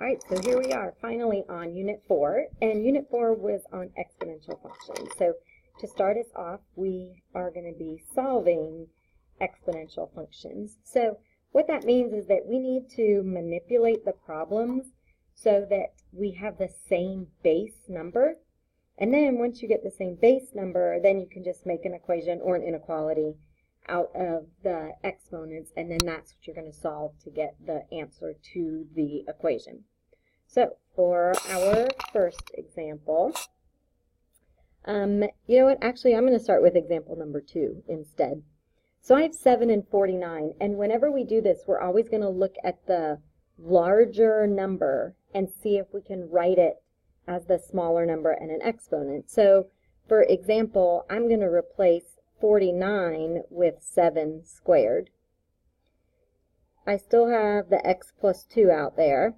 Alright, so here we are finally on Unit 4, and Unit 4 was on exponential functions. So to start us off, we are going to be solving exponential functions. So what that means is that we need to manipulate the problems so that we have the same base number. And then once you get the same base number, then you can just make an equation or an inequality out of the exponents, and then that's what you're going to solve to get the answer to the equation. So for our first example, you know what, actually I'm going to start with example number 2 instead. So I have 7 and 49, and whenever we do this, we're always going to look at the larger number and see if we can write it as the smaller number and an exponent. So for example, I'm going to replace 49 with 7 squared. I still have the x plus 2 out there.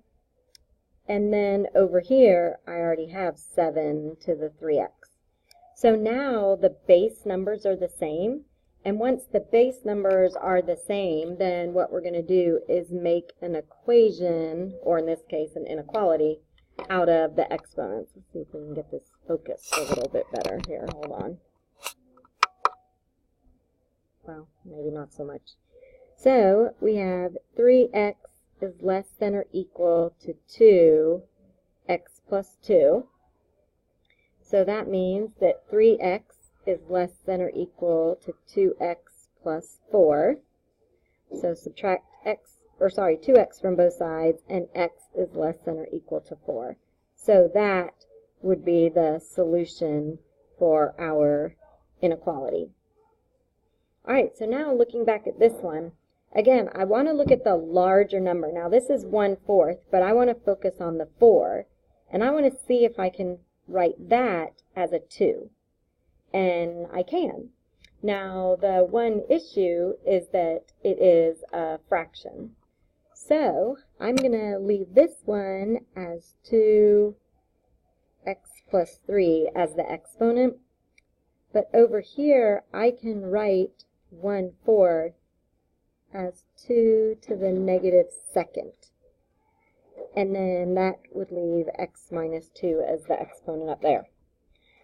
And then over here, I already have 7 to the 3x. So now the base numbers are the same. And once the base numbers are the same, then what we're going to do is make an equation, or in this case an inequality, out of the exponents. Let's see if we can get this focused a little bit better here. Hold on. Well, maybe not so much. So we have 3x is less than or equal to 2x plus 2. So that means that 3x is less than or equal to 2x plus 4. So subtract 2x from both sides, and x is less than or equal to 4. So that would be the solution for our inequality. Alright, so now looking back at this one, again, I want to look at the larger number. Now this is 1/4, but I want to focus on the 4, and I want to see if I can write that as a 2. And I can. Now the one issue is that it is a fraction. So I'm going to leave this one as 2x plus 3 as the exponent. But over here, I can write 1/4 as 2 to the negative second. And then that would leave x minus 2 as the exponent up there.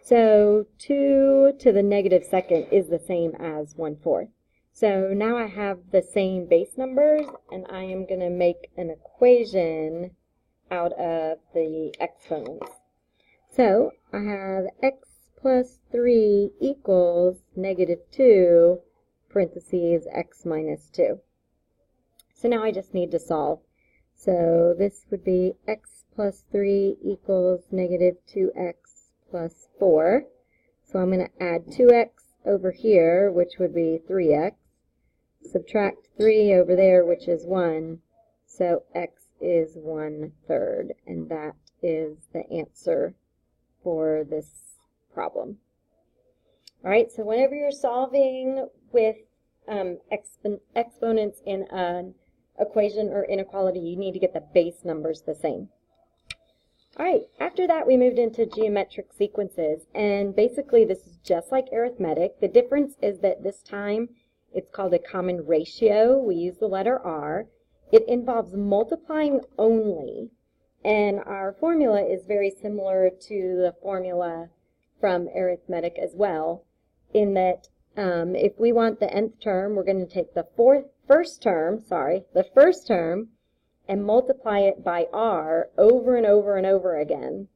So 2 to the negative second is the same as 1/4. So now I have the same base numbers, and I am going to make an equation out of the exponents. So I have x plus 3 equals negative 2, parentheses, x minus 2. So now I just need to solve. So this would be x plus 3 equals negative 2x plus 4. So I'm going to add 2x over here, which would be 3x. Subtract 3 over there, which is 1. So x is 1/3. And that is the answer for this problem. Alright, so whenever you're solving with exponents in an equation or inequality, you need to get the base numbers the same. Alright, after that we moved into geometric sequences, and basically this is just like arithmetic. The difference is that this time it's called a common ratio. We use the letter R. It involves multiplying only, and our formula is very similar to the formula from arithmetic as well, in that if we want the nth term, we're going to take the first term and multiply it by r over and over and over again.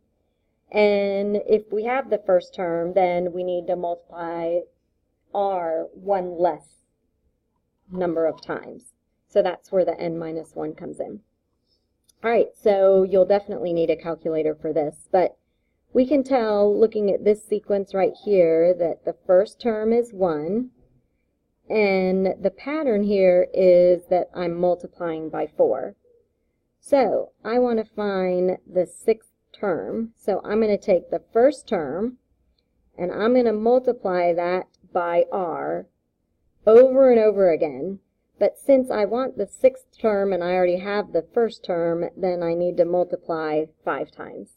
And if we have the first term, then we need to multiply r one less number of times. So that's where the n minus 1 comes in. Alright, so you'll definitely need a calculator for this, but we can tell, looking at this sequence right here, that the first term is 1, and the pattern here is that I'm multiplying by 4. So I want to find the 6th term, so I'm going to take the first term, and I'm going to multiply that by r over and over again. But since I want the 6th term and I already have the first term, then I need to multiply 5 times.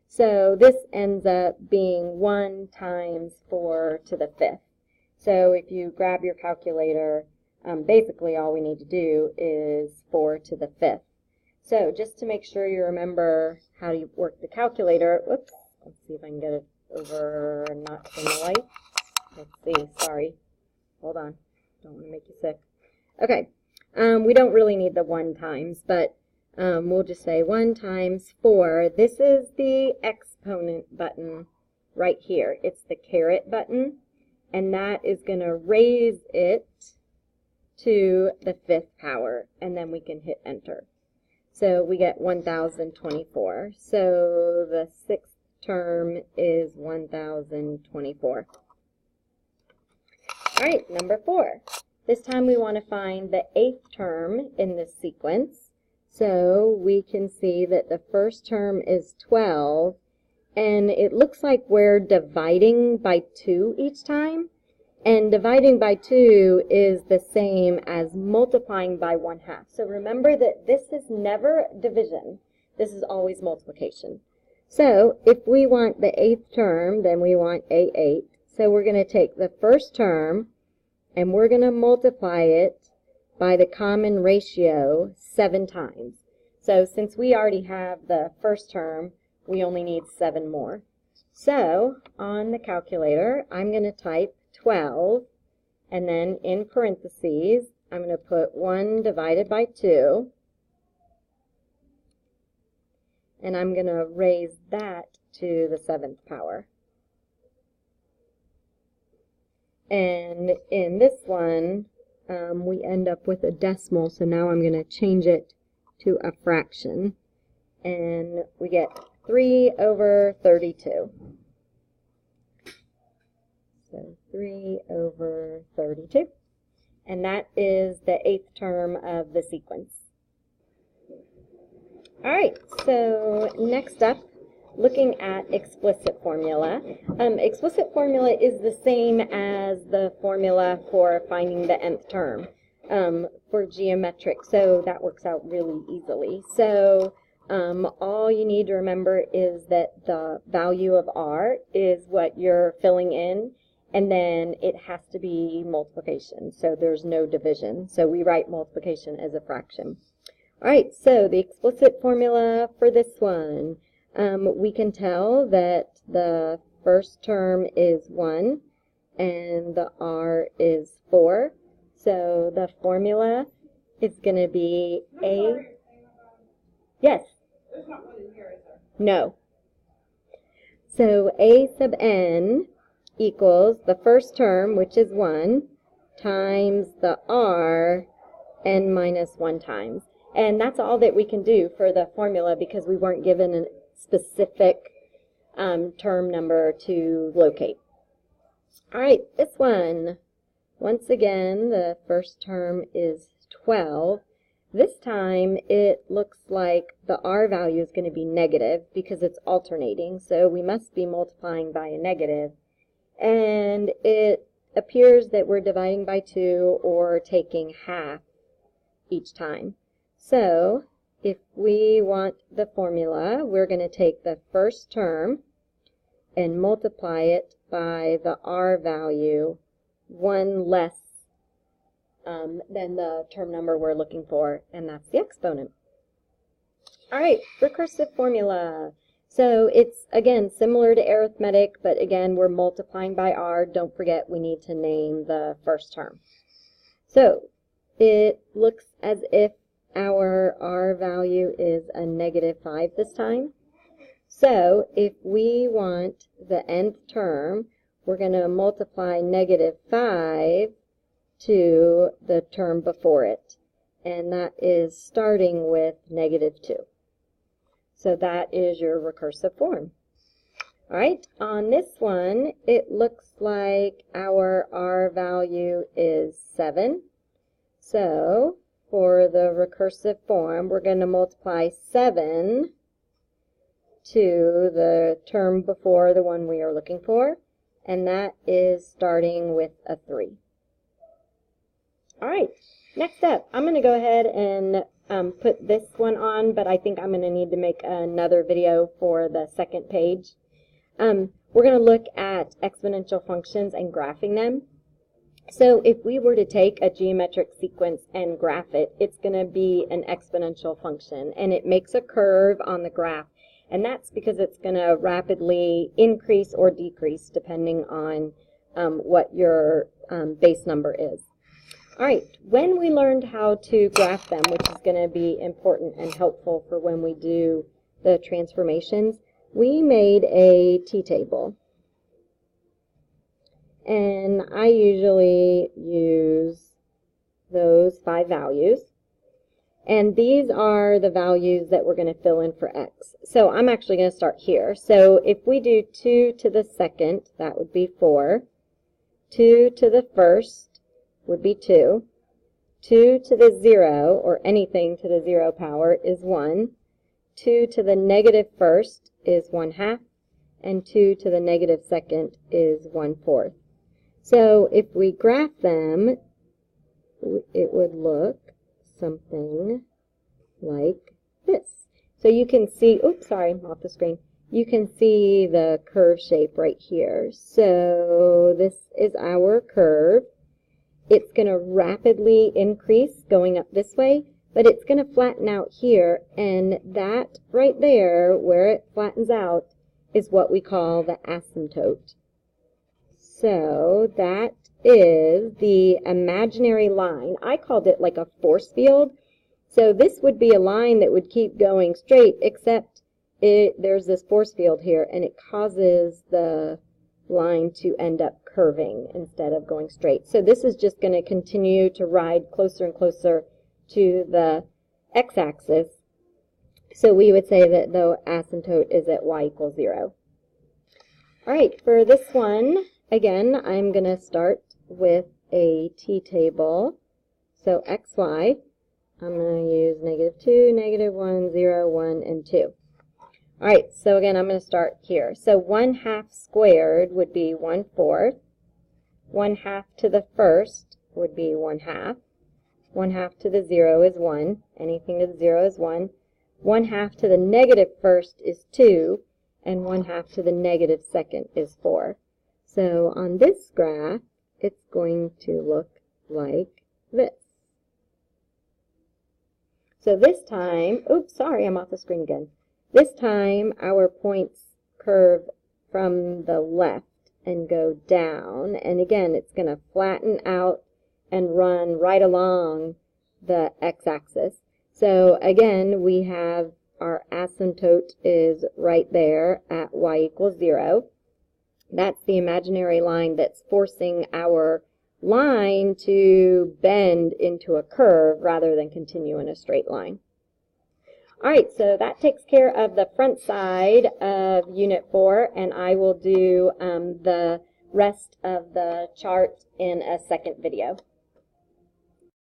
So this ends up being 1 times 4 to the 5th. So if you grab your calculator, basically all we need to do is 4 to the 5th. So just to make sure you remember how to work the calculator, whoops, let's see if I can get it over, not in the light. Let's see, sorry. Hold on, don't want to make you sick. Okay, we don't really need the 1 times, but we'll just say 1 times 4. This is the exponent button right here. It's the caret button, and that is going to raise it to the 5th power, and then we can hit enter. So we get 1024. So the 6th term is 1024. All right, number 4. This time we want to find the 8th term in this sequence. So we can see that the first term is 12, and it looks like we're dividing by 2 each time. And dividing by 2 is the same as multiplying by 1/2. So remember that this is never division. This is always multiplication. So if we want the 8th term, then we want A8. So we're going to take the first term, and we're going to multiply it by the common ratio 7 times. So since we already have the first term, we only need 7 more. So on the calculator, I'm going to type 12, and then in parentheses, I'm going to put 1 divided by 2, and I'm going to raise that to the 7th power. And in this one, we end up with a decimal, so now I'm going to change it to a fraction, and we get 3/32. So 3/32. And that is the 8th term of the sequence. All right, so next up, looking at explicit formula. Explicit formula is the same as the formula for finding the nth term for geometric, so that works out really easily. So all you need to remember is that the value of r is what you're filling in, and then it has to be multiplication, so there's no division. So we write multiplication as a fraction. All right, so the explicit formula for this one, we can tell that the first term is 1 and the r is 4. So the formula is going to be A. Yes? There's not 1 in here, is there? No. So A sub n equals the first term, which is 1, times the r n minus 1 times. And that's all that we can do for the formula because we weren't given a specific term number to locate. All right, this one. Once again, the first term is 12. This time it looks like the r value is going to be negative because it's alternating, so we must be multiplying by a negative. And it appears that we're dividing by 2 or taking half each time. So if we want the formula, we're going to take the first term and multiply it by the r value 1 less than the term number we're looking for, and that's the exponent. All right, recursive formula. So it's, again, similar to arithmetic, but again, we're multiplying by r. Don't forget we need to name the first term. So it looks as if our r value is a -5 this time. So if we want the nth term, we're going to multiply -5 to the term before it, and that is starting with -2. So that is your recursive form. All right, on this one, it looks like our r value is 7. So for the recursive form, we're going to multiply 7 to the term before the one we are looking for, and that is starting with a 3. All right, next up, I'm going to go ahead and put this one on, but I think I'm going to need to make another video for the second page. We're going to look at exponential functions and graphing them. So if we were to take a geometric sequence and graph it, it's going to be an exponential function, and it makes a curve on the graph, and that's because it's going to rapidly increase or decrease depending on what your base number is. All right, when we learned how to graph them, which is going to be important and helpful for when we do the transformations, we made a t-table. And I usually use those 5 values. And these are the values that we're going to fill in for x. So I'm actually going to start here. So if we do 2 to the second, that would be 4. 2 to the first would be 2. 2 to the 0, or anything to the 0 power, is 1. 2 to the negative first is 1/2. And 2 to the negative second is 1/4. So if we graph them, it would look something like this. So you can see, oops, sorry, I'm off the screen. You can see the curve shape right here. So this is our curve. It's going to rapidly increase going up this way, but it's going to flatten out here, and that right there, where it flattens out, is what we call the asymptote. So that is the imaginary line. I called it like a force field. So this would be a line that would keep going straight, except there's this force field here, and it causes the line to end up curving instead of going straight. So this is just going to continue to ride closer and closer to the x-axis. So we would say that the asymptote is at y equals 0. All right, for this one, again, I'm going to start with a t-table. So xy, I'm going to use -2, -1, 0, 1, and 2. All right, so again, I'm going to start here. So 1/2 squared would be 1/4. 1/2 to the first would be 1/2. 1/2 to the 0 is 1. Anything to the 0 is 1. 1/2 to the negative first is 2. And 1/2 to the negative second is 4. So on this graph, it's going to look like this. So this time, oops, sorry, I'm off the screen again. This time, our points curve from the left and go down. And again, it's going to flatten out and run right along the x-axis. So again, we have our asymptote is right there at y equals 0. That's the imaginary line that's forcing our line to bend into a curve rather than continue in a straight line. All right, so that takes care of the front side of Unit 4, and I will do the rest of the chart in a second video.